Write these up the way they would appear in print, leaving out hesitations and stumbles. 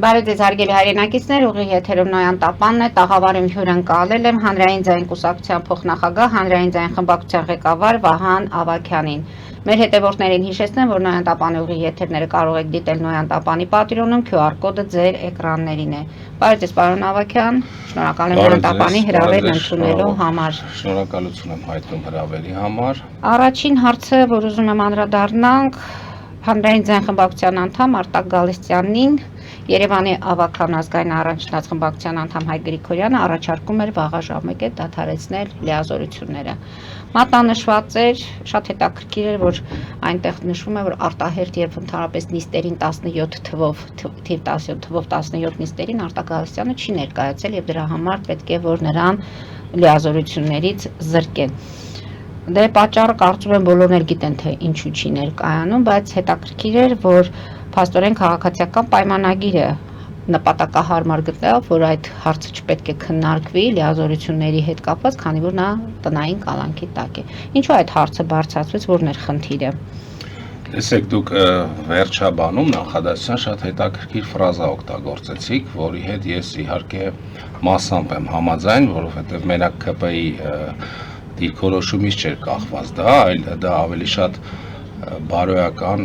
Բարև ձեզ հարգելի հայրենակիցներ, ուղիղ եթերում Նոյան Տապանն է, տաղավարում հյուրընկալել եմ Հանրային ձայն կուսակցության փոխնախագահ, Հանրային ձայն խմբակցության ղեկավար Վահան Ավագյանին։ Մեր հետևորդներին հիշեցնեմ, որ Նոյան Տապանի ուղիղ եթերները կարող եք դիտել Նոյան Տապանի պատրոնում, QR կոդը ձեր էկրաններին է։ Բարև ձեզ պարոն Ավագյան, շնորհակալ եմ Նոյան Տապանի հրավերն ընդունելու համար։ Շնորհակալություն եմ հայտնում հրավերի համար։ Առաջին հարցը, որ ուզում եմ անդրադառնանք, Հանրային ձայն խմբակցության անդամ Արտակ Գալստյանին Երևանի Ավագան ազգային առաջնաց խմբակցության անդամ Հայկ Գրիգորյանը առաջարկում էր վաղ ժամկետ դադարեցնել լիազորությունները։ Մատնանշված էր, շատ հետաքրքիր էր, որ այնտեղ նշվում է, որ արտահերթ եւ ընդհանրապես նիստերին 17 թվով 17 նիստերին Արտակ Գալստյանը չի ներկայացել եւ դրա համար պետք է որ նրան լիազորություններից զրկեն։ Դե պատճառը կարծում եմ բոլորն էլ գիտեն թե ինչու չի ներկայանում, բայց հետաքրքիր էր, որ փաստորեն քաղաքացիական պայմանագիրը նպատակահարմար գտավ, որ այդ հարցը չպետք է քննարկվի լիազորությունների հետ կապված, քանի որ նա տնային կալանքի տակ է։ Ինչու այդ հարցը բարձրացվեց, որն էր խնդիրը։ Տեսեք, դուք վերջաբանում նախադասության շատ հետաքրքիր ֆրազա օգտագործեցիք, որի հետ ես իհարկե մասամբ եմ համաձայն, որովհետև մենակ ԿՊ-ի դիրքորոշումից չէր կախված դա, այլ դա ավելի շատ բարոյական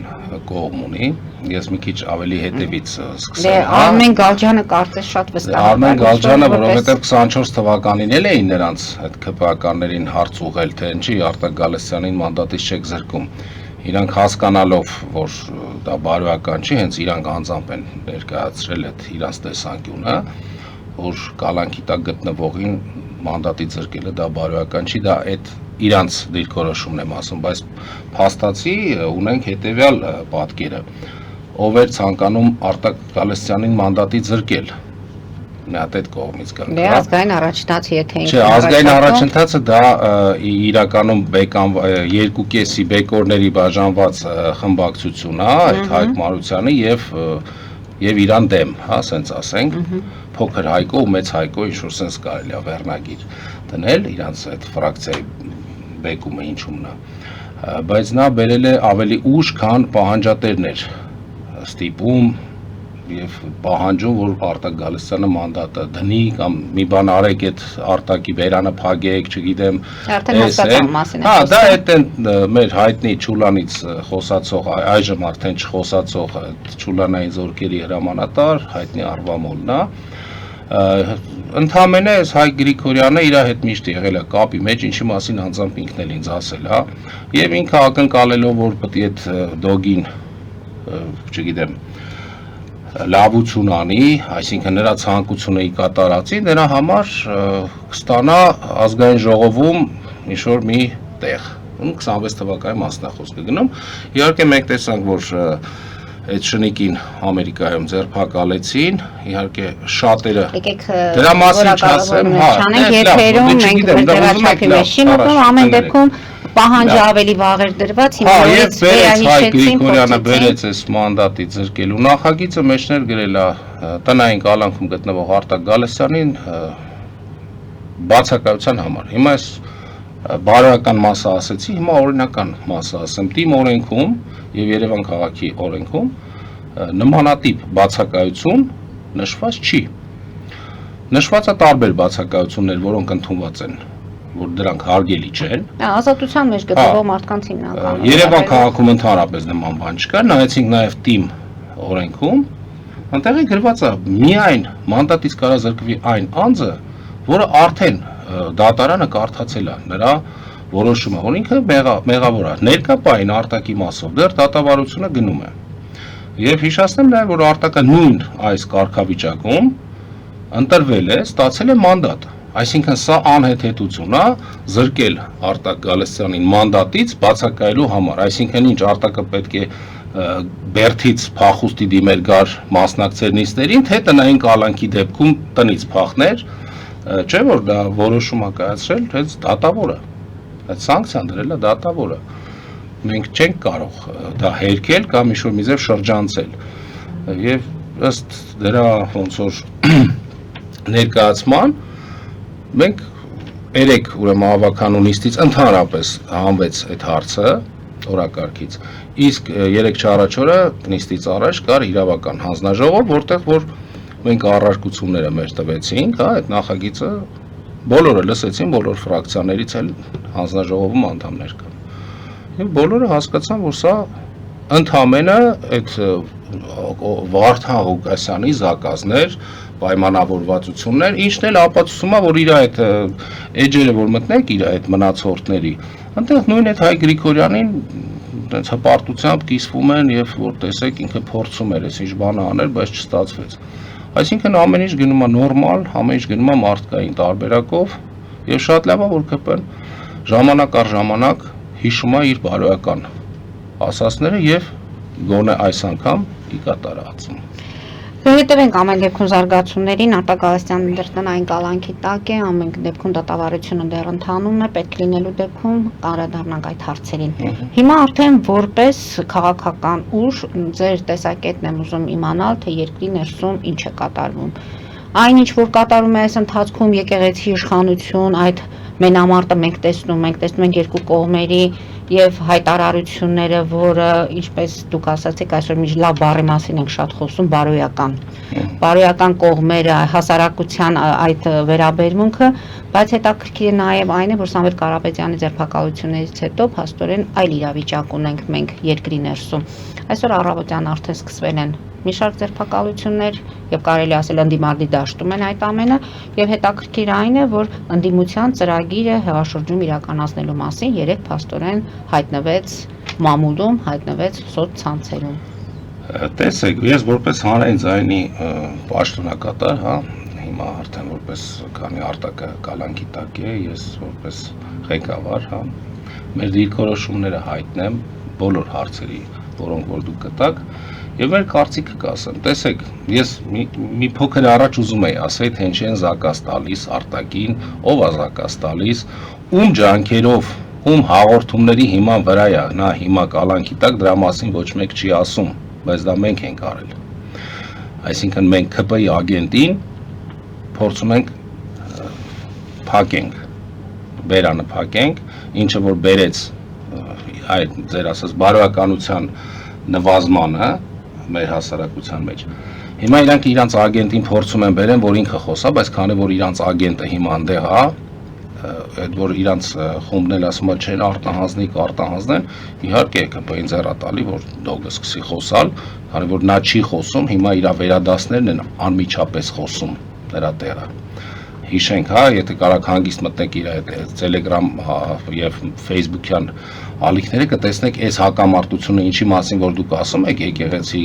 կողմ ունի։ Ես մի քիչ ավելի հետևից սկսեմ։ Արմեն Գալջյանը կարծես շատ վստահ է։ Արմեն Գալջյանը, որովհետև 24 թվականին էլ էին նրանց այդ ԿՊ-ականներին հարց ուղղել, թե ինչի Արտակ Գալստյանին մանդատից չեք զրկում։ Իրանք հասկանալով, որ դա բարոյական չի, հենց իրանք անձամբ են ներկայացրել այդ իրանց տեսանկյունը, որ կալանքի տակ գտնվողին մանդատից զրկելը դա բարոյական չի, դա այդ իրանց դիրքորոշումն եմ ասում, բայց փաստացի ունենք հետևյալ պատկերը, ով էր ցանկանում Արտակ Գալստյանին մանդատից զրկել։ Մի հատ այդ կողմից կա։ Դե ազգային առաջնացի եթե ինքն չէ, ազգային առաջընթացը դա իրականում 2.5 բեկորների բաժանված խմբակցություն է, այդ Հայկ Մարությանը եւ իրան դեմ, հա, ասենց ասենք, փոքր Հայկո ու մեծ Հայկո ինչ որ sense կարելի է վերնագիր դնել իրանց այդ ֆրակցիայի բեկումը ինչումն է, բայց նա բերել է ավելի ուշ, քան պահանջատերն էր ստիպում եւ պահանջում, որ Արտակ Գալստյանը մանդատը դնի կամ մի բան արեք այդ Արտակի բերանը փակեք, չգիտեմ, արդեն հասկացան մասին է։ Հա, դա այդտեն մեր հայտնի Չուլանից խոսացող, այժմ արդեն չխոսացող Չուլանային զորքերի հրամանատար, հայտնի Արվամոլն է։ Ընդհանրապես այս Հայկ Գրիգորյանը իր հետ միշտ եղել է կապի մեջ, ինչի մասին անձամբ ինքն էլ ինձ ասել է, եւ ինքը ակնկալելով, որ պետք է այդ դոգին, չգիտեմ, լավություն անի, այսինքն նրա ցանկությունը ի կատարածի, նրա համար կստանա ազգային ժողովում ինչ-որ մի տեղ, 26 թվականի մասնախոսքը գնում, իհարկե մենք տեսանք, որ այդ շնիկին Ամերիկայում ձերբակալեցին, իհարկե շատերը դրա մասին չասեմ, եթերում մենք վերջացի մեջ չի մտնում, ամեն դեպքում պահանջը ավելի վաղ էր դրված, հիմա նորից վերահիշեցին, Գրիգորյանը բերեց այս մանդատից զրկելու նախագիծը, մեջներ գրել է տնային կալանքում գտնվող Արտակ Գալստյանին բացակայության համար։ Հիմա այս բարոյական մասը ասեցի, հիմա օրինական մասը ասեմ, թիմ օրենքում եւ Երևան քաղաքի օրենքում նմանատիպ բացակայություն նշված չի։ Նշված է տարբեր բացակայություններ, որոնք ընդունված են, որ դրանք հարգելի չեն։ Ազատության մեջ գտնվող մարդկանց հիմնական։ Երևան քաղաքում ընդհանրապես նման բան չկա, նայեցինք նաեւ թիմ օրենքում, այնտեղ է գրված է միայն մանդատից կարա զրկվի այն անձը, որը արդեն դատարանը կարդացել է նրա որոշումը, որ ինքը մեղավոր է։ Ներկա պահին Արտակի մասով դեռ դատավարությունը գնում է։ Եվ հիշեցնեմ նաև, որ Արտակը նույն այս կարգավիճակում ընտրվել է, ստացել է մանդատ։ Այսինքն սա անհեթեթություն է զրկել Արտակ Գալստյանին մանդատից բացակայելու համար։ Այսինքն ինչ Արտակը պետք է բերթից փախուստի դիմել գար մասնակցել նիստերին, թե տնային կալանքի դեպքում տնից փախներ, չէ՞ որ դա որոշում է կայացրել, թե դատավորը։ Այդ սանկցիան դրել է դատավորը։ Մենք չենք կարող դա հերքել կամ ինչ-որ մի ձև շրջանցել։ Եվ ըստ դրա ոնց որ ներկայացման մենք երեք ուրեմն ավականու նիստից ընդհանրապես հանվեց այդ հարցը օրակարգից։ Իսկ 3 չառաջ օրը նիստից առաջ կար իրավական հանձնաժողով, որտեղ որ մենք առարկությունները մեր տվեցինք, հա, այդ նախագիծը բոլորը լսեցին, բոլոր ֆրակցիաներից էլ հանձնաժողովում անդամներ կան։ Եվ բոլորը հասկացան, որ սա ընդհանրապես այդ Վարդան Ղուկասյանի զակազներ, պայմանավորվածություններ, ինչն էլ ապացուցում է, որ իր այդ էջերը որ մտնեք իր այդ մնացորդների, այնտեղ նույն այդ Հայ Գրիգորյանին այնց հպարտությամբ կիսվում են եւ որ տեսեք ինքը փորձում էր այս ինչ բանը անել, բայց չստացվեց։ Այսինքն ամեն ինչ գնում է նորմալ, ամեն ինչ գնում է մարդկային տարբերակով եւ շատ լավ է որ ԿՊ-ն ժամանակ առ ժամանակ հիշում է իր բարոյական ասածները եւ գոնե այս անգամ ի կատարածում։ Հետևենք ամեն դեպքում զարգացումներին, Արտակ Գալստյանը դեռ տնային կալանքի տակ է, ամեն դեպքում դատավարությունը դեռ ընթանում է, պետք լինելու դեպքում անդրադառնանք այդ հարցերին։ Հիմա արդեն որպես քաղաքական ուժ ձեր տեսակետն եմ ուզում իմանալ, թե երկրի ներսում ինչ է կատարվում։ Այն ինչ որ կատարում է այս ընթացքում եկեղեցի իշխանություն, այդ մենամարտը մենք տեսնում ենք երկու կողմերի եւ հայտարարությունները, որը ինչպես դուք ասացիք, այսօր միջ լավ բառի մասին ենք շատ խոսում, բարոյական կողմերը, հասարակության այդ վերաբերմունքը, բայց հետաքրքիր է նաեւ այն է, որ Սամվել Կարապետյանի ձերբակալություններից հետո փաստորեն այլ իրավիճակ ունենք մենք երկրի ներսում։ Այսօր առավոտյան արդեն սկսվել են մի շարք ձերբակալություններ եւ կարելի ասել ընդդիմադի դաշտում են այդ ամենը եւ հետաքրքիր այն է, որ ընդդիմության ծրագիրը հեղաշրջում իրականացնելու մասին երեք փաստորեն հայտնվեց մամուլում, հայտնվեց սոցցանցերում։ Տեսեք, ես որպես հանրային ձայնի պաշտոնակատար, հա, հիմա արդեն որպես քանի Արտակը կալանքի տակ է, ես որպես ղեկավար, հա, մեր դիրքորոշումները հայտնեմ բոլոր հարցերի, որոնք որ դուք կտաք եւ մեր կարծիքը կասեմ։ Տեսեք, ես մի փոքր առաջ ուզում եի ասել, թե ինչ են զակաս տալիս Արտակին, ով է զակաս տալիս, ում ջանքերով, ում հաղորդումների հիման վրա է նա հիմա կալանքի տակ, դրա մասին ոչ մեկ չի ասում, բայց դա մենք ենք արել։ Այսինքն մենք ԿՊ-ի ագենտին փորձում ենք փակենք, բերանը փակենք, ինչը որ բերեց այդ ձեր ասած բարոյականության նվազմանը մեր հասարակության մեջ։ Հիմա իրանք իրանց ագենտին փորձում են բերեն, որ ինքը խոսա, բայց քանի որ իրանց ագենտը հիմա այնտեղ է, այդ որ իրանց խումբն էլ ասում է չեն արտահանձնեն, իհարկե ԿՊ-ին ձեռատալի, որ դոգը սկսի խոսալ, քանի որ նա չի խոսում, հիմա իր վերադասներն են անմիջապես խոսում նրա տեղը։ Հիշենք, հա, եթե կարաք հանգիստ մտնեք իր այդ Telegram եւ Facebook-յան ալիքները կտեսնեք այս հակամարտությունը ինչի մասին որ դուք ասում եք եկեղեցի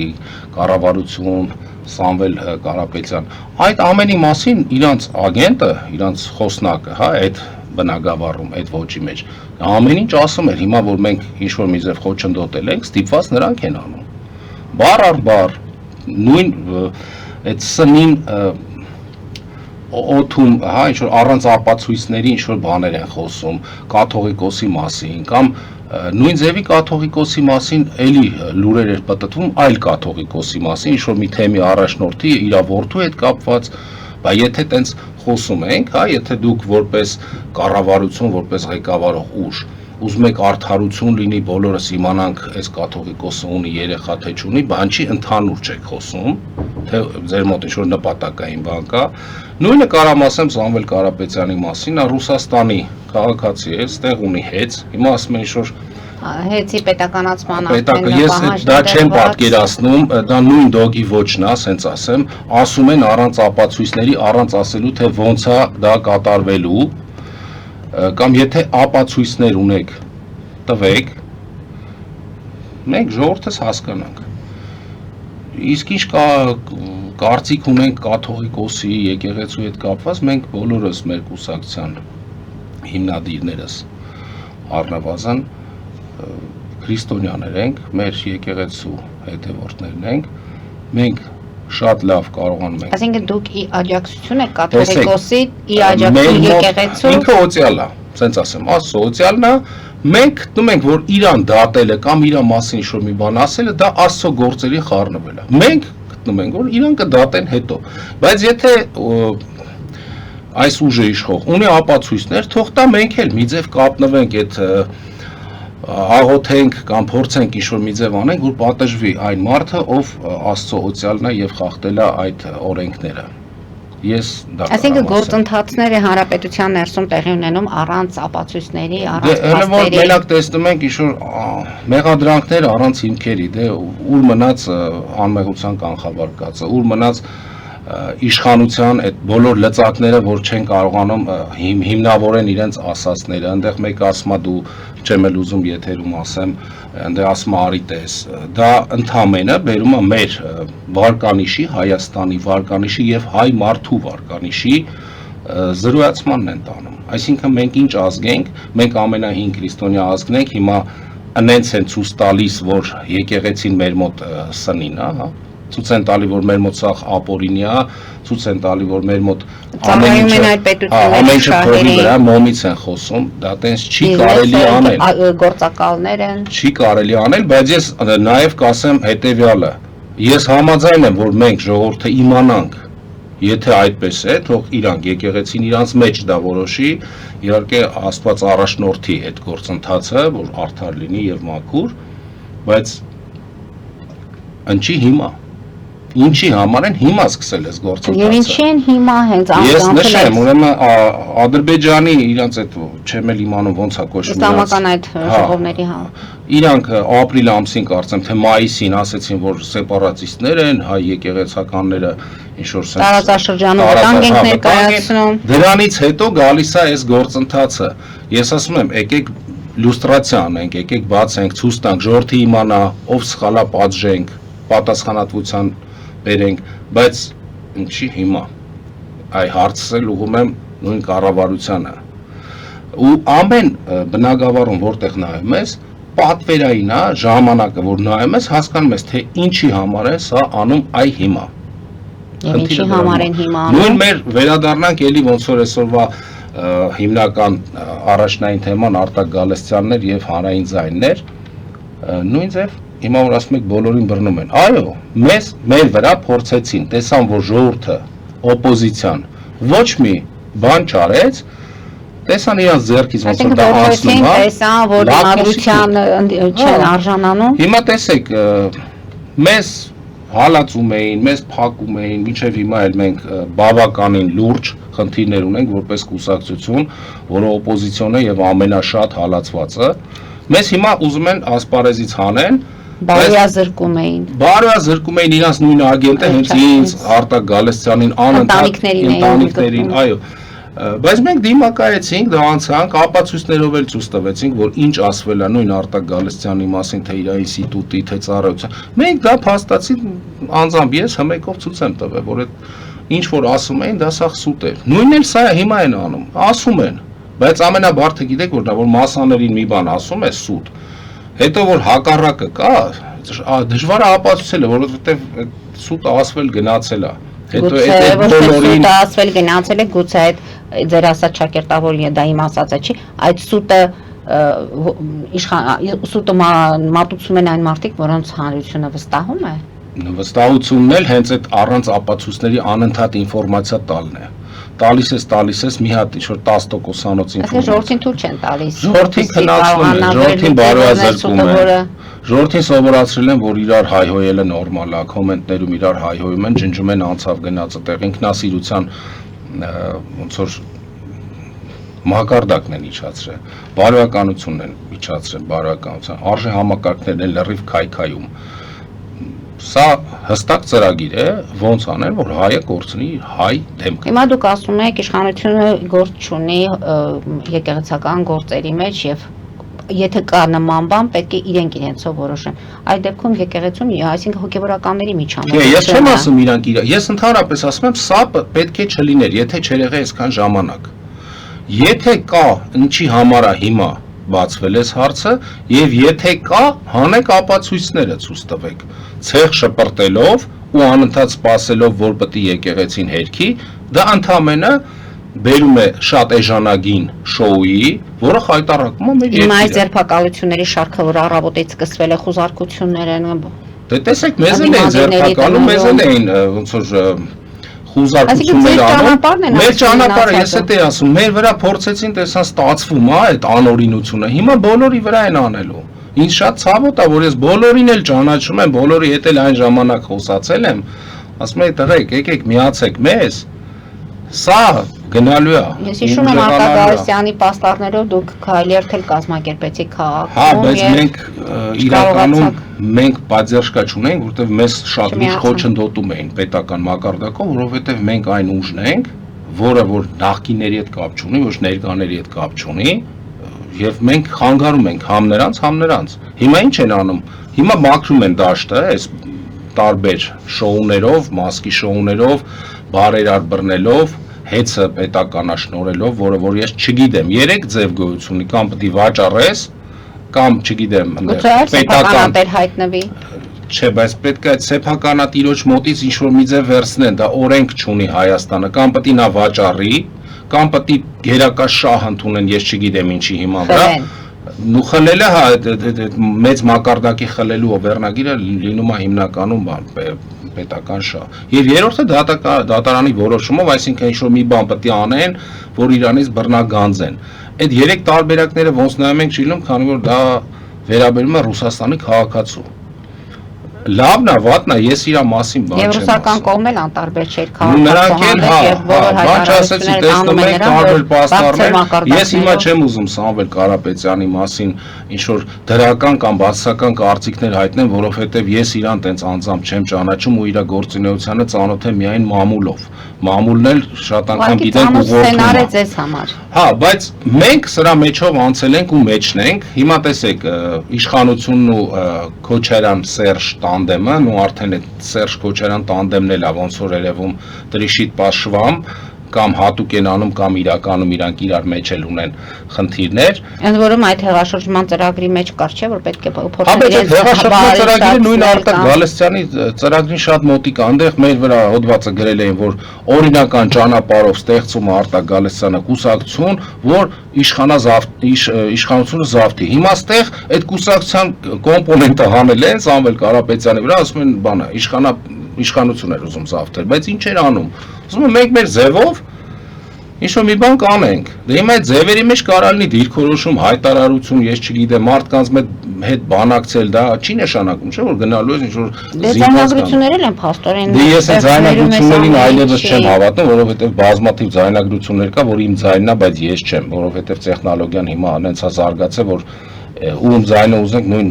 կառավարություն Սամվել Կարապետյան այդ ամենի մասին իրանց ագենտը իրանց խոսնակը հա այդ բնագավառում այդ ոչի մեջ ամեն ինչ ասում էր հիմա որ մենք ինչ որ մի ձև խոչընդոտել ենք ստիպված նրանք են անում բառ առ բառ նույն այդ սնին օթում հա ինչ որ առանց ապացույցների ինչ որ բաներ են խոսում կաթողիկոսի մասին կամ նույն ձևի կաթողիկոսի մասին էլի լուրեր էր պատտվում այլ կաթողիկոսի մասին ինչ որ մի թեմի առաջնորդի իր որդու հետ կապված բայց եթե տենց խոսում ենք հա եթե դուք որպես կառավարություն որպես ղեկավարող ուժ ուզում եք արդարություն լինի բոլորս իմանանք այս կաթողիկոսը ունի երեխա թե չունի բան չի ընդհանուր չեք խոսում թե ձեր մոտ ինչ որ նպատակային բան կա նույնը կարամ ասեմ Սամվել Կարապետյանի մասին նա Ռուսաստանի քաղաքացի է ստեղ ունի հեծ հիմա ասում են ինչ որ հեծի պետականացման ես դա չեմ պատկերացնում դա նույն դոգի ոչն է ասենց ասեմ ասում են առանց ապացույցների առանց ասելու թե ոնց է դա կատարվելու կամ եթե ապացույցներ ունեք տվեք մենք ժողովրդս հասկանանք իսկ ինչ կարծիք ունենք կաթողիկոսի եկեղեցու հետ կապված մենք բոլորս մեր կուսակցության հիմնադիրներս առնվազն քրիստոնյաներ ենք մեր եկեղեցու հետևորդներն ենք մենք շատ լավ կարողանում ենք այսինքն դուք աջակցություն եք կաթողիկոսի աջակցություն եկեղեցու ինքը սոցիալ է ասենց ասեմ սոցիալն է մենք գտնում ենք որ իրան դատելը կամ իր մասին ինչ-որ մի բան ասելը դա աստծո գործերի խառնվել է մենք գտնում ենք որ իրան կդատեն հետո բայց եթե այս ուժը իշխող ունի ապացույցներ թող տա մենք էլ մի ձև կապնվենք այդ աղոթենք կամ փորձենք ինչ-որ մի ձև անենք, որ պատժվի այն մարդը, ով Աստծո օծյալն է եւ խախտել է այդ օրենքները։ Ես դա Այսինքն գործընթացները հանրապետության ներսում տեղի ունենում առանց ապացույցների, առանց Դե որ փաստերի։ մենակ տեսնում ենք ինչ-որ մեղադրանքներ առանց հիմքերի, դե ուր մնաց անմեղության կանխավարկածը, ուր մնաց իշխանության այդ բոլոր լծակները, որ չեն կարողանում հիմնավորեն իրենց ասածները, այնտեղ մեկ ասում է դու չեմ էլ ուզում եթերում ասեմ, այնտեղ ասում է արի տես, դա ընդհանրապես բերում է մեր վարկանիշի, Հայաստանի վարկանիշի եւ հայ մարդու վարկանիշի զրոյացմանն են տանում։ Այսինքն մենք ինչ ազգ ենք, մենք ամենահին քրիստոնյա ազգն ենք, հիմա անենց են ցույց տալիս, որ եկեղեցին մեր մոտ սնին է, հա։ Ցույց են տալի, որ մեր մոտ սաղ ապօրինի է, ցույց են տալի, որ մեր մոտ ամեն ինչը փողի վրա մոմից են խոսում, դա տենց չի կարելի անել։ Գործակալներ են։ Չի կարելի անել, բայց ես նաև կասեմ հետեւյալը։ Ես համաձայն եմ, որ մենք ժողովուրդը իմանանք, եթե այդպես է, թող իրանք եկեղեցին իրանց մեջ դա որոշի, իհարկե Աստված առաջնորդի այդ գործընթացը, որ արդար լինի եւ մաքուր, բայց ինչի հիմա Ինչի համար են հիմա սկսել այս գործընթացը։ Եվ ինչի են հիմա հենց Ես նշեմ, ուրեմն Ադրբեջանի իրանց այդ չեմ էլ իմանում ոնց է կոչվում։ Իսլամական այդ ժողովների հա։ Իրանք ապրիլ ամսին կարծեմ թե մայիսին ասեցին, որ սեպարատիստներ են, հայ եկեղեցականները ինչ որ sense տարածաշրջանում վտանգ են ներկայացնում։ Դրանից հետո գալիս է այս գործընթացը։ Ես ասում եմ, եկեք լյուստրացիա անենք, եկեք բացենք, ցույց տանք, ժողովրդի իմանա, ով սխալա պատժենք, պատասխանատվության բերենք, բայց ինչի հիմա այ հարցը ուղում եմ նույն կառավարությանը ու ամեն բնակավարում որտեղ նայում ես պատվերային է ժամանակը որ նայում ես հասկանում ես թե ինչի համար է սա անում այ հիմա Եվ ինչի համար են հիմա անում նույն մեր վերադառնանք էլի ոնց որ այսօրվա հիմնական առաջնային թեման Արտակ Գալստյանն էր եւ հանրային ձայններ նույն ձև Հիմա որ ասում եք բոլորին բռնում են։ Այո, մեր վրա փորձեցին, տեսան որ ժողովուրդը, օպոզիցիան ոչ մի բան չարեց, տեսան իրանց ձեռքից ոնց որ դա անցնում է։ Տեսան որ դիմադրության չեն արժանանում։ Հիմա տեսեք, մեզ հալածում էին, մեզ փակում էին, մինչև հիմա էլ մենք բավականին լուրջ խնդիրներ ունենք որպես կուսակցություն, որը օպոզիցիոն է եւ ամենաշատ հալածվածը։ Մեզ հիմա ուզում են ասպարեզից հանեն Բարոյազրկում էին։ Բարոյազրկում էին իրանց նույն ագենտը հենց ինձ Արտակ Գալստյանին ընտանիքներին, այո։ Բայց մենք դիմակայեցինք, դա անցանք, ապացույցներով էլ ցույց տվեցինք, որ ինչ ասվել է նույն Արտակ Գալստյանի մասին, թե իր ինստիտուտի, թե ծառայության։ Մենք դա փաստացի անձամբ ես հմեկով ցույց եմ տվել, որ այդ ինչ որ ասում էին, դա սա սուտ էր։ Նույնն էլ սա հիմա են անում, ասում են, բայց ամենաբարդը գիտեք որ դա որ մասաներին մի բան ասում է սուտ։ Հետո որ հակառակը կա, դժվար է ապացուցել, որովհետև սուտը ասվել գնացել է։ Հետո այդ բոլորին ասվել գնացել է, գուցե այդ ձեր ասած շակերտավոր դա իմ ասածը չի, այդ սուտը մատուցում են այն մարդիկ, որոնց հանրությունը վստահում է։ Վստահությունն էլ հենց այդ առանց ապացույցների անընդհատ ինֆորմացիա տալն է։ Տալիս ես մի հատ ինչ-որ 10%-անոց ինֆորմացիա։ Ժողովրդին թույլ չեն տալիս։ Ժողովրդին քննացնում են, ժողովրդին բարոյազրկում են։ Ժողովրդին սովորացրել են, որ իրար հայհոյելը նորմալ է, կոմենտներում իրար հայհոյում են, ջնջում են անցավ գնացը տեղ, ինքնասիրության ոնց որ մակարդակն են իջացրել, բարոյականությունն են իջացրել, բարոյականության, արժե համակարգներն են լրիվ քայքայում։ Սա հստակ ծրագիր է, ոնց անել, որ հայը կորցնի հայ դեմքը։ Հիմա դուք ասում եք իշխանությունը գործ չունի եկեղեցական գործերի մեջ եւ եթե կա նման բան, պետք է իրենցով որոշեն։ Այդ դեպքում եկեղեցուն, այսինքն հոգեվորականների միջամտություն։ Ես չեմ ասում իրանք ես ընդհանրապես ասում եմ, սա պետք է չլիներ, եթե չերեղի այսքան ժամանակ։ Եթե կա ինչի համար է հիմա բացվել այս հարցը եւ եթե կա հանեք ապացույցները ցույց տվեք ցեղ շպրտելով ու անընդհատ սпасելով որ պետք է եկեղեցին հերքի դա ընդհանրապես բերում է շատ էժանագին շոուի որը խայտարակում է մեր երկիրը հիմա այս ձերբակալությունների շարքը որ առավոտից սկսվել է խոզարկություններ են դե տեսեք մեզ էլ են ձերբակալում մեզ էլ էին ոնց որ խուզարկություններ անում։ Մեր ճանապարհը, ես էդ էի ասում, մեր վրա փորձեցին, տեսան ստացվում է այդ անօրինությունը։ Հիմա բոլորի վրա են անելու։ Ինձ շատ ցավոտ է, որ ես բոլորին էլ ճանաչում եմ, բոլորի հետ էլ այն ժամանակ խոսացել եմ, ասում եմ, տղեկ, եկեք միացեք մեզ։ Սա գնալու է։ Ես հիշում եմ Արտակ Գալստյանի պաստառներով դուք քայլի երթել կազմակերպեցիք քաղաքում։ Հա, բայց մենք իրականում մենք պատժաշկա չունենք, որովհետև մեզ շատ լուրջ խոչընդոտում էին պետական մակարդակով, որովհետև մենք այն ուժն ենք, որը որ նախկինների հետ կապ չունի, ոչ ներկաների հետ կապ չունի, եւ մենք խանգարում ենք համ նրանց։ Հիմա ինչ են անում։ Հիմա մաքրում են դաշտը, այս տարբեր շոուներով, մասկի շոուներով, բարերար բռնելով, հեծը պետականաշնորելով, որը որ ես չգիտեմ, 3 ձև գոյություն ունի, կամ պետք է վաճառես, կամ չգիտեմ, պետական հայտնվի։ Չէ, բայց պետք է սեփականատիրոջ մոտից ինչ-որ մի ձև վերցնեն, դա օրենք չունի Հայաստանը, կամ պետք է նա վաճառի, կամ պետք է գերակա շահ ընդունեն, ես չգիտեմ ինչի հիման վրա։ Ու խլելը հա մեծ մակարդակի խլելու վերնագիրը լինում է հիմնականում պետական շահ։ Եվ երրորդը դատարանի որոշումով, այսինքն ինչ-որ մի բան պետք է անեն, որ իրանից բռնագանձեն։ Այդ 3 տարբերակները ոնց նայում ենք չիլում, քանի որ դա վերաբերում է Ռուսաստանի քաղաքացու։ Լավն է, վատն է, ես իր մասին բան չեմ ասում։ Եվ ռուսական կողմն էլ անտարբեր չէր քաղաքացու։ Բան չասեցի, տեսնում եք տարբեր պաստառներ։ Ես հիմա չեմ ուզում Սամվել Կարապետյանի մասին ինչ-որ դրական կամ բացասական կարծիքներ հայտնեմ, որովհետև ես իրան տենց անձամբ չեմ ճանաչում ու իր գործունեությանը ծանոթ եմ միայն մամուլով։ Մամուլն էլ շատ անգամ գիտենք ուղղորդում է։ Հա, բայց մենք սրա մեջով անցել ենք ու մեջն ենք։ Հիմա տեսեք, իշխանությունն ու Քոչարյան Սերժ տանդեմը, ու արդեն այդ Սերժ Քոչարյան տանդեմն էլ է ոնց որ երևում Տրիշիտ Պաշվամ կամ հատուկ են անում կամ իրականում իրանք իրար մեջ էլ ունեն խնդիրներ։ Ընդ որում այդ հեղաշրջման ծրագրի մեջ կար չէ, որ պետք է փորձեն իրենց հեղաշրջման ծրագրի նույն Արտակ Գալստյանի ծրագրին շատ մոտիկ է, այնտեղ մեր վրա հոդվածը գրել էին, որ օրինական ճանապարհով ստեղծում է Արտակ Գալստյանը կուսակցություն, որ իշխանությունը զավթի։ Հիմա ստեղ այդ կուսակցության կոմպոնենտը հանել են Սամվել Կարապետյանի վրա, ասում են բանը, իշխանություն էր ուզում զավթել, բայց ինչ էր անում։ Ուզում եմ մենք մեր ձևով ինչ-որ մի բան կանենք։ Դե հիմա այդ ձևերի մեջ կարա լինի դիրքորոշում, հայտարարություն, ես չգիտեմ, մարդկանց հետ բանակցել, դա չի նշանակում, չէ՞ որ գնալու ես ինչ-որ ձայնագրություններ են փաստորեն։ Դե ես այդ ձայնագրություններին այլևս չեմ հավատում, որովհետև բազմաթիվ ձայնագրություններ կա, որ իմ ձայնն է, բայց ես չեմ, որովհետև տեխնոլոգիան հիմա այնց է զարգացել, որ ում ձայնը ուզենք նույն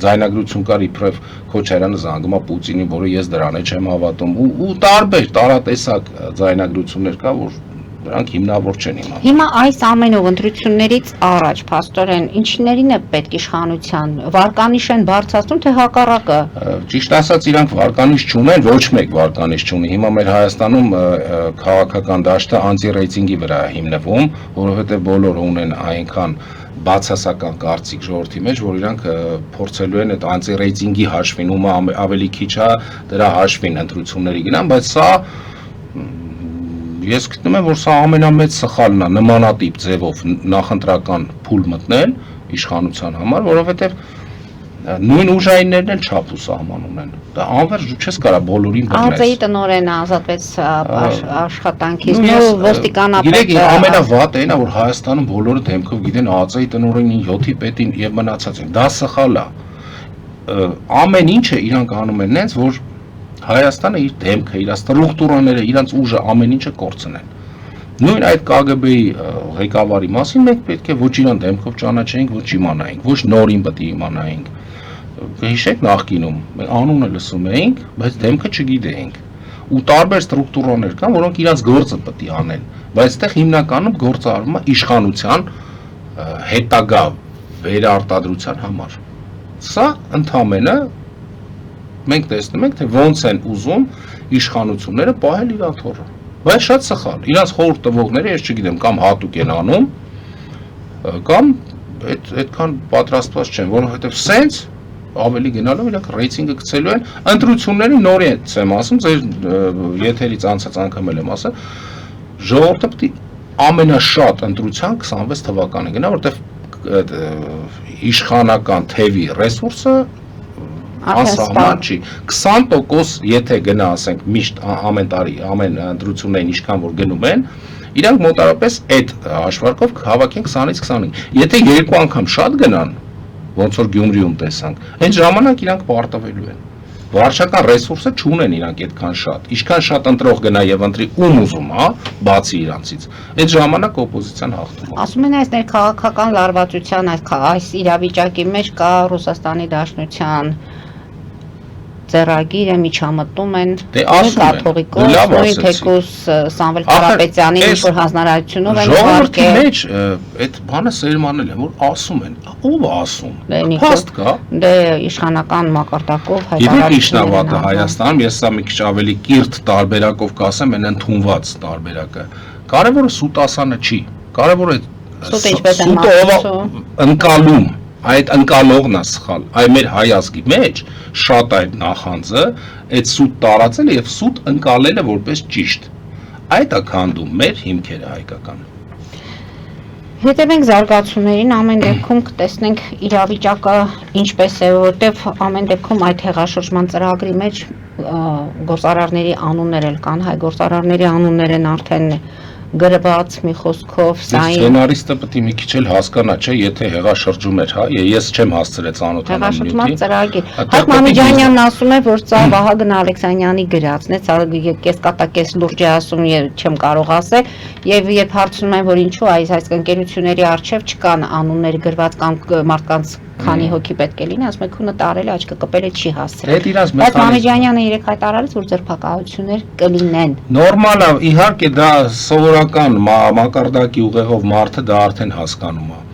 ձայնագրություն կար իբրև Քոչարյանը զանգում է Պուտինին, որը ես դրան չեմ հավատում ու տարբեր տարատեսակ ձայնագրություններ կա, որ դրանք հիմնավոր չեն հիմա։ Հիմա այս ամենով ընտրություններից առաջ փաստորեն ինչներին է պետք իշխանության վարկանիշ են բարձրացնում թե հակառակը։ Ճիշտ ասած իրանք վարկանիշ չունեն, ոչ մեկ վարկանիշ չունի։ Հիմա մեր Հայաստանում քաղաքական դաշտը անտի-ռեյտինգի վրա է հիմնվում, որովհետև բոլորը ունեն այնքան բացասական կարծիք ժողովրդի մեջ, որ իրանք փորձելու են այդ անտի-ռեյտինգի հաշվին, ում ավելի քիչ է դրա հաշվին ընտրությունների գնան, բայց սա ես գտնում եմ, որ սա ամենամեծ սխալն է նմանատիպ ձևով նախընտրական փուլ մտնել իշխանության համար, որովհետև նույն ուժայիններն էլ չափ ու սահման ունեն։ Դա անվերջ չես կարա բոլորին բռնես։ ԱԾ-ի տնօրենը ազատվեց աշխատանքից, ու ոստիկանապետը։ Գիտեք, ամենավատը այն է, որ Հայաստանում բոլորը դեմքով գիտեն ԱԾ-ի տնօրենին, 7-ի պետին եւ մնացածին։ Դա սխալ է։ Ամեն ինչը իրանք անում են նենց, որ Հայաստանը իր դեմքը, իր ստրուկտուրաները, իրանց ուժը ամեն ինչը կորցնեն։ Նույն այդ ԿԳԲ-ի ղեկավարի մասին մենք պետք է ոչ իրան դեմքով ճանաչենք, ոչ իմանայինք, ոչ նորին պետք է իմանայինք։ Հիշեք նախկինում անունը լսում էինք, բայց դեմքը չգիտեինք։ Ու տարբեր ստրուկտուրաներ կան, որոնք իրանց գործը պետք է անեն, բայց այդտեղ հիմնականում գործը արվում է իշխանության հետագա վերարտադրության համար։ Սա ընդհանրապես մենք տեսնում ենք, թե ոնց են ուզում իշխանությունները պահել իր աթոռը։ Բայց շատ սխալ։ Իրանց խորհուրդ տվողները, ես չգիտեմ, կամ հատուկ են անում, կամ այդքան պատրաստված չեն, որովհետև սենց ավելի գնալով իրանք ռեյտինգը գցելու են, ընտրությունների նորից եմ ասում, ձեր եթերից անցած անգամ եմ ասել, ժողովուրդը պետք է ամենաշատ ընտրության 26 թվականը գնա, որտեղ իշխանական թևի ռեսուրսը անսահման չի։ 20% եթե գնա, ասենք, միշտ ամեն տարի, ամեն ընտրություններին ինչքան որ գնում են, իրանք մոտավորապես այդ հաշվարկով հավաքեն 20-ից 25։ Եթե երկու անգամ շատ գնան, ոնց որ Գյումրիում տեսանք, այն ժամանակ իրանք պարտվելու են։ Վարչական ռեսուրսը չունեն իրանք այդքան շատ։ Ինչքան շատ ընտրող գնա եւ ընտրի ում ուզում, հա, բացի իրանցից։ Այդ ժամանակ օպոզիցիան հաղթում է։ Ասում են այս ներքաղաքական լարվածության այս իրավիճակի մեջ կա Ռուսաստանի Դաշնության ձեռագիրը միջամտում են կաթողիկոս, նույն թեկուս Սամվել Կարապետյանին ինչ-որ հանձնարարությունով են ժողովրդի մեջ այդ բանը սերմանել են, որ ասում են, ով ասում, փաստ կա։ Դե իշխանական մակարդակով հայտարարությունները Հայաստանում, ես սա մի քիչ ավելի կիրթ տարբերակով կասեմ, այն ընդունված տարբերակը։ Կարևորը սուտ ասանը չի, կարևորը սուտը ընկալում այդ ընկալողն է սխալ, այ մեր հայ ազգի մեջ շատ այդ նախանձը, այդ սուտ տարածելը եւ սուտ ընկալելը որպես ճիշտ։ Այդ է քանդում մեր հիմքերը հայկական։ Հետևենք զարգացումներին, ամեն դեպքում կտեսնենք իրավիճակը ինչպես է, որտեվ ամեն դեպքում այդ հեղաշրջման ծրագրի մեջ գործարարների անուններ էլ կան, հայ գործարարների անուններ են արդեն գրված մի խոսքով, սցենարիստը պետք է մի քիչ էլ հասկանա, չէ, եթե հեղաշրջում էր, հա, ես չեմ հասցրել ծանոթանալ հեղաշրջման ծրագիր։ Հայկ Մամեջանյանն ասում է, որ սա Վահագն Ալեքսանյանի գրածն է, սա կեսկատակես լուրջ է ասում, չեմ կարող ասել, եւ երբ հարցնում են, որ ինչու այս ընկերությունների արչեւ չկան անուններ գրված կամ մարդկանց քանի հոգի պետք է լինի, ասում եք քունը տարել աչքը կպել է չի հասցրել։ Այդ Մամեջանյանը երեք հայտարարեց, որ ձերբակալություններ կլինեն։ Նորմալ է, իհարկե դա սովորական մակարդակի ուղեղով մարդը դա արդեն հասկանում է։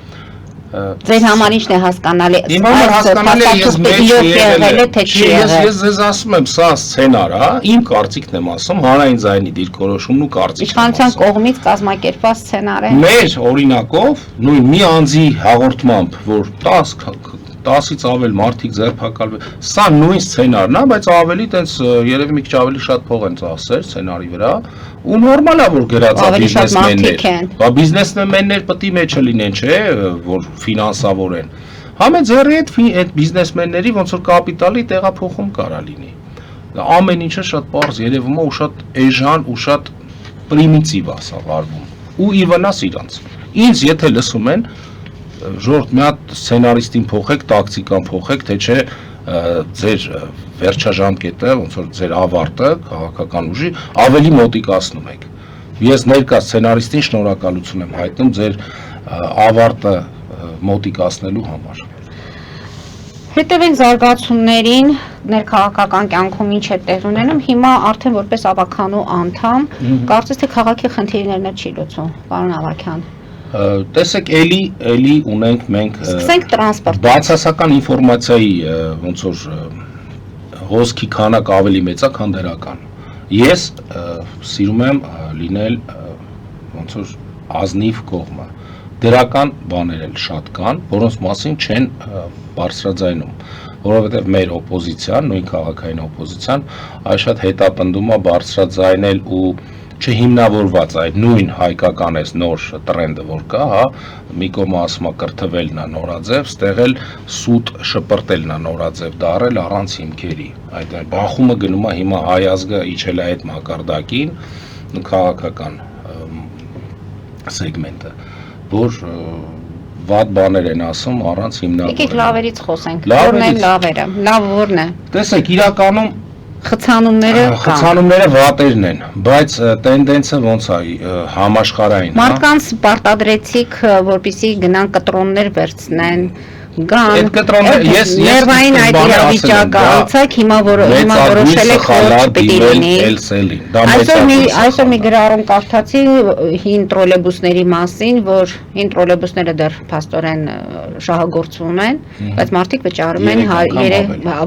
Ձեր համար ի՞նչն է հասկանալի։ Իմ համար հասկանալի է ես մեջ եղել թե չի եղել։ Ես ձեզ ասում եմ, սա սցենար է, իմ կարծիքն եմ ասում, հանրային ձայնի դիրքորոշումն ու կարծիքն եմ։ Իշխանության կողմից կազմակերպված սցենար է։ Մեր օրինակով նույն մի անձի հաղորդմամբ, որ 10-ից ավել մարդիկ ձերբակալվել, սա նույն սցենարն է, բայց ավելի տենց երևի մի քիչ ավելի շատ փող են ծախսել սցենարի վրա, ու նորմալ է որ գրած է բիզնեսմեններ։ Բա բիզնեսմեններ պետք է մեջը լինեն, չէ, որ ֆինանսավոր են։ Համե ձեռի այդ բիզնեսմենների ոնց որ կապիտալի տեղափոխում կարա լինի։ Ամեն ինչը շատ པարզ երևում է ու շատ էժան ու շատ պրիմիտիվ է սա վարվում։ Ու ի վնաս իրանց։ Ինձ եթե լսում են ժողովուրդ մի հատ սցենարիստին փոխեք, տակտիկան փոխեք, թե չէ ձեր վերջաժամկետը, ոնց որ ձեր ավարտը քաղաքական ուժի ավելի մոտիկացնում եք։ Ես ներկա սցենարիստին շնորհակալություն եմ հայտնում ձեր ավարտը մոտիկացնելու համար։ Հետևենք զարգացումներին, ներքաղաքական կյանքում ինչ է տեղ ունենում, հիմա արդեն որպես ավականու անդամ, կարծես թե քաղաքի խնդիրներն չի լուծում, պարոն Ավագյան։ Տեսեք, էլի ունենք մենք բացասական ինֆորմացիայի ոնց որ հոսքի քանակ ավելի մեծ է, քան դրական։ Ես սիրում եմ լինել ոնց որ ազնիվ կողմը։ Դրական բաներ էլ շատ կան, որոնց մասին չեն բարձրաձայնում, որովհետև մեր օպոզիցիան, նույն քաղաքային օպոզիցիան, այս շատ հետապնդում է բարձրաձայնել ու չհիմնավորված այդ նույն հայկական այս նոր տրենդը որ կա, հա, մի կողմը ասում է կրթվելն է նորաձև, ստեղել սուտ շպրտելն է նորաձև դարել առանց հիմքերի։ Այդ բախումը գնում է հիմա հայ ազգը իջել է այդ մակարդակին, քաղաքական սեգմենտը, որ վատ բաներ են ասում առանց հիմնավորելու։ Եկեք լավերից խոսենք։ Որն են լավերը։ Լավ որն է։ Տեսեք, իրականում խցանումները վատերն են, բայց տենդենսը ոնց է համաշխարհային։ Մարդկանց պարտադրեցիք, որպեսզի գնան կտրոններ վերցնեն, գան։ Ես ներվային այդ իրավիճակը անցակ հիմա որոշել եք որ պիտի լինի։ Այսօր մի գրառում կարդացի հին տրոլեյբուսների մասին, որ հին տրոլեյբուսները դեռ փաստորեն շահագործվում են, բայց մարդիկ վճարում են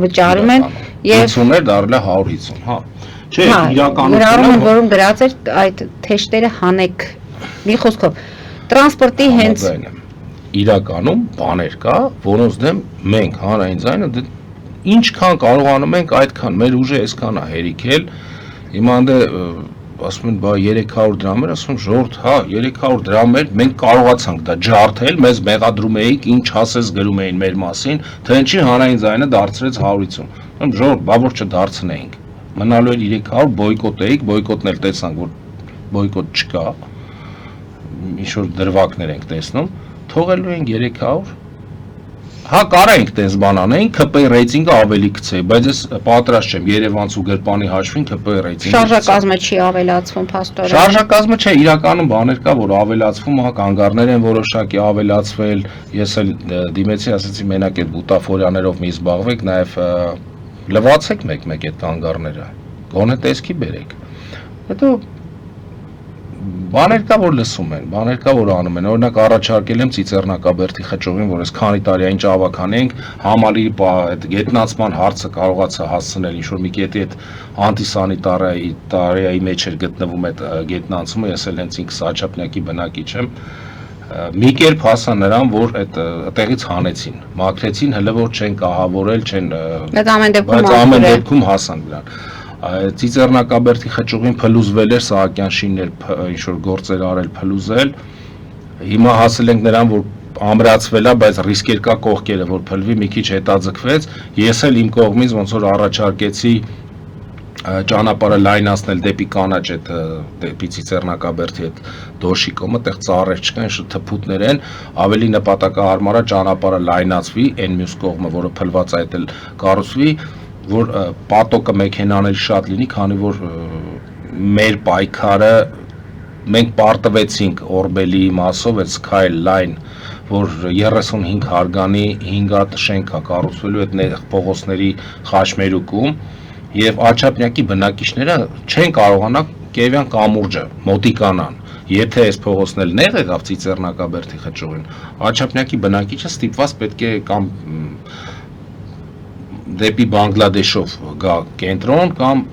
վճարում են եւ 50-ներ դառել է 150, հա։ Չէ, իրականում գրառումը որում գրած էր այդ թեշտերը հանեք։ Մի խոսքով տրանսպորտի հենց իրականում բաներ կա, որոնց դեմ մենք հանրային ձայնը ինչքան կարողանում ենք այդքան մեր ուժը այսքան է հերիքել։ Հիմա դե ասում են, բա 300 դրամ էր, ասում ժողովուրդ, հա, 300 դրամ էր, մենք կարողացանք դա ջարդել, մեզ մեղադրում էիք, ինչ ասես գրում էին մեր մասին, թե ինչի հանրային ձայնը դարձրեց 150։ Ժողովուրդ, բա որ չդարձնեինք։ Մնալու էր 300, բոյկոտ էիք, բոյկոտն էլ տեսանք, որ բոյկոտ չկա, ինչ-որ դրվագներ ենք տեսնում, թողելու ենք 300, հա կարայինք տես բան անենք, ԿՊ-ի ռեյտինգը ավելի գցեի, բայց ես պատրաստ չեմ Երևանցու գրպանի հաշվին ԿՊ-ի ռեյտինգը։ Շարժակազմը չի ավելացվում փաստորեն։ Շարժակազմը չէ, իրականում բաներ կա, որ ավելացվում, հա կանգառներ են որոշակի ավելացվել, ես էլ դիմեցի, ասացի մենակ այդ բուտաֆորիաներով մի զբաղվեք, նաև լվացեք մեկ-մեկ այդ կանգառները, գոնե տեսքի բերեք։ Հետո բաներ կա, որ լսում են, բաներ կա, որ անում են, օրինակ առաջարկել եմ Ծիծեռնակաբերդի խճողին, որ այս քանի տարի այն ճավականենք, համալիրի այդ գետնացման հարցը կարողացա հասցնել, ինչ-որ մի կետի այդ անտիսանիտարիայի մեջ էր գտնվում այդ գետնանցումը, ես էլ հենց ինքս Աչափնյակի բնակիչ եմ, մի կերպ հասա նրան, որ այդտեղից հանեցին, մաքրեցին, հələ որ չեն կահավորել, չեն, բայց ամեն դեպքում հասան նրան։ Ծիծեռնակաբերդի խճուղին փլուզվել էր, Սահակյան շիններ ինչ-որ գործեր արել փլուզել, հիմա հասել ենք նրան, որ ամրացվել է, բայց ռիսկեր կա կողքերը, որ փլվի, մի քիչ հետաձգվեց, ես էլ իմ կողմից ոնց որ առաջարկեցի ճանապարհը լայնացնել դեպի կանաչ այդ դեպի Ծիծեռնակաբերդի այդ դոշի կողմը, տեղ ծառեր չկան, շուտ թփուտներ են, ավելի նպատակահարմար է ճանապարհը լայնացվի, այն մյուս կողմը, որը փլված է, այդ էլ կառուցվի, որ պատոկը մեքենաների շատ լինի, քանի որ մեր պայքարը մենք պարտվեցինք Օրբելի մասով այդ Sky Line, որ 35 հարգանի 5 հատ շենք է կառուցվելու այդ փողոցների խաչմերուկում, եւ Աչափնյակի բնակիչները չեն կարողանա Կիևյան կամուրջը մոտիկանան։ Եթե այս փողոցն էլ նեղ եղավ Ծիծեռնակաբերդի խճուղին, Աչափնյակի բնակիչը ստիպված պետք է կամ դեպի Բանգլադեշով գա կենտրոն կամ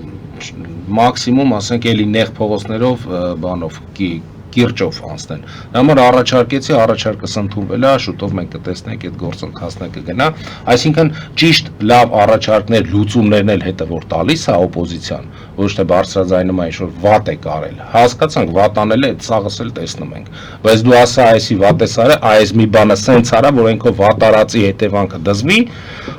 մաքսիմում ասենք էլի նեղ փողոցներով բանով կիրճով անցնեն։ Համար առաջարկեցի, առաջարկս ընդունվել է, շուտով մենք կտեսնենք այդ գործընթացը կգնա, այսինքն ճիշտ լավ առաջարկներ, լուծումներն էլ հետը որ տալիս է օպոզիցիան, ոչ թե բարձրաձայնում է ինչ-որ վատ է կարել։ Հասկացանք, վատ անել է, այդ սաղս էլ տեսնում ենք։ Բայց դու ասա այսի վատ է սարը, այս մի բանը սենց արա, որ այնքով վատարածի հետևանքը դզվի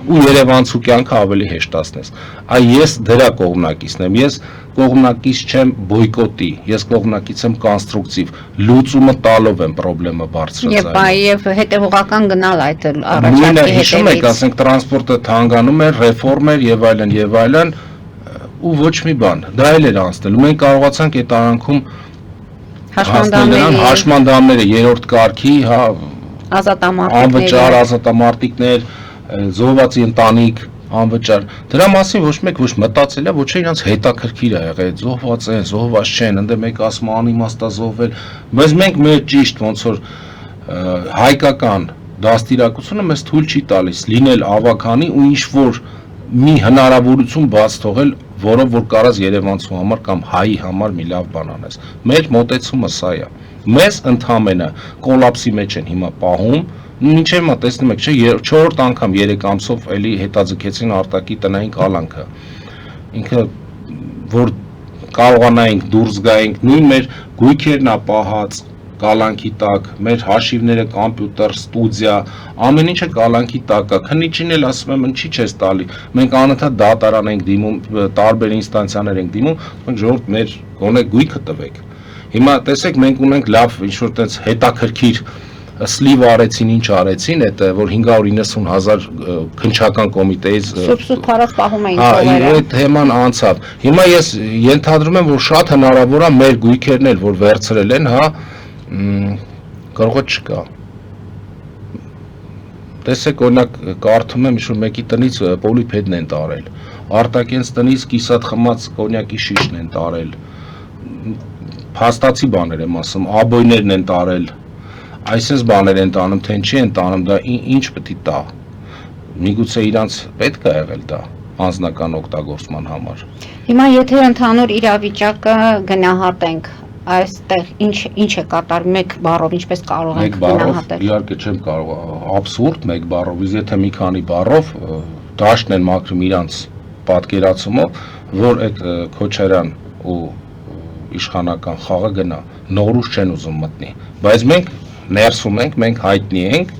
ու Երևանցու կյանքը ավելի հեշտացնես։ Այ ես դրա կողմնակիցն եմ, ես կողմնակից չեմ բոյկոտի, ես կողմնակից եմ կոնստրուկտիվ, լուծումը տալով եմ խնդրեմը բարձրացնում։ Եվ հետևողական գնալ այդ առաջարկի հետևից։ Հիշում եք, ասենք տրանսպորտը թանկանում էր, ռեֆորմ էր եւ այլն, ու ոչ մի բան։ Դա էլ էր անցնելու։ Մենք կարողացանք այդ արանքում հաշմանդամները երրորդ կարգի, հա, անվճար ազատամարտիկներ, զոհվածի ընտանիք, անվճար։ Դրա մասին ոչ մեկ ոչ մտածել է, ոչ իրանց հետաքրքիր է եղել, զոհված են, զոհված չեն, ընդ մեկ ասում անիմաստ է զոհվել, բայց մենք մեր ճիշտ ոնց որ հայկական դաստիարակությունը մեզ թույլ չի տալիս լինել ավականի ու ինչ որ մի հնարավորություն բաց թողել, որով որ կարած Երևանցու համար կամ հայի համար մի լավ բան անես։ Մեր մոտեցումը սա է։ Մեզ ընդհանրապես կոլապսի մեջ են հիմա պահում, մինչև մա տեսնում եք, չէ, 4-րդ անգամ 3 ամսով էլի հետաձգեցին արտակի տնային կալանքը։ Ինքը որ կարողանայինք դուրս գայինք, նույն մեր գույքերն է պահած կալանքի տակ, մեր հաշիվները կոմպյուտեր, ստուդիա, ամեն ինչը կալանքի տակ է։ Քննիչին էլ ասում եմ, ինչի՞ չես տալի։ Մենք անընդհատ դատարան ենք դիմում, տարբեր ինստանցիաներ ենք դիմում, մենք ժողովուրդ մեր գոնե գույքը տվեք։ Հիմա տեսեք, մենք ունենք լավ ինչ-որ տես հետաքրքիր սլիվ արեցին, ինչ արեցին, այդ որ 590,000 քննչական կոմիտեից սուբ հարած պահում էին կողերը։ Հա, այդ թեման անցավ։ Հիմա ես ենթադրում եմ, որ շատ հնարավոր է մեր գույքերն էլ որ վերցրել են, հա, կարող է չկա։ Տեսեք, օրինակ կարդում եմ, ինչ-որ մեկի տնից պոլիպեդն են տարել, արտակենց տնից կիսատ խմած կոնյակի շիշն են տարել, փաստացի բաներ եմ ասում, աբոյներն են տարել, այսպես բաներ են տանում, թե ինչի են տանում, դա ինչ պետք է տա։ Միգուցե իրանց պետք է եղել դա անձնական օգտագործման համար։ Հիմա եթե ընդհանուր իրավիճակը գնահատենք, այստեղ ինչ է կատարվում մեկ բառով, ինչպես կարող ենք գնահատել։ Իհարկե չեմ կարող, աբսուրդ մեկ բառով, իսկ եթե մի քանի բառով դաշտն են մաքրում իրանց պատկերացումով, որ այդ Քոչարյան ու իշխանական խաղը գնա, նորուց չեն ուզում մտնի, բայց մենք ներսում ենք, մենք հայտնի ենք,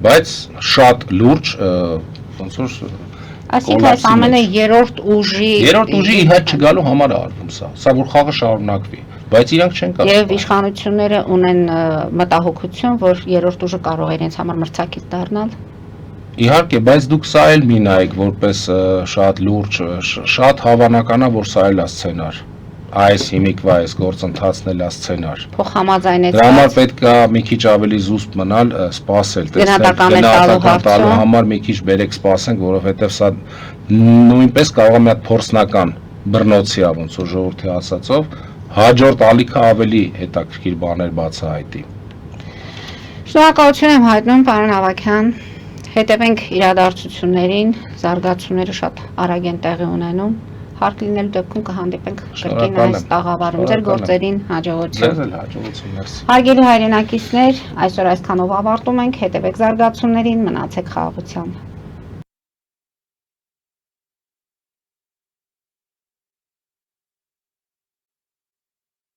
բայց շատ լուրջ ոնց որ Այսինքն այս ամենը երրորդ ուժի հետ չգալու համար է արվում սա որ խաղը շարունակվի, բայց իրանք չեն կարող։ Եվ իշխանությունները ունեն մտահոգություն, որ երրորդ ուժը կարող է իրենց համար մրցակից դառնալ։ Իհարկե, բայց դուք սա էլ մի նայեք որպես շատ լուրջ, շատ հավանական է, որ սա էլ է սցենար։ Այս հիմիկվա այս գործընթացն էլ է սցենար։ Փոխհամաձայնեցված։ Դրա համար պետք է մի քիչ ավելի զուսպ մնալ, սպասել, Գնահատական տալու համար մի քիչ բերեք սպասենք, որովհետև սա նույնպես կարող է մի հատ փորձնական բռնոցի է, ոնց որ ժողովրդի ասածով, հաջորդ ալիքը ավելի հետաքրքիր բաներ բացահայտի։ Շնորհակալություն եմ հայտնում, պարոն Ավագյան։ Հետևենք իրադարձություններին, զարգացումները շատ արագ են տեղի ունենում։ Հարկ լինելու դեպքում կհանդիպենք կրկին այս տաղավարում։ Ձեր գործերին հաջողություն։ Ձեզ էլ հաջողություն, մերսի։ Հարգելի հայրենակիցներ, այսօր այսքանով ավարտում ենք, հետևեք զարգացումներին, մնացեք խաղաղությամբ։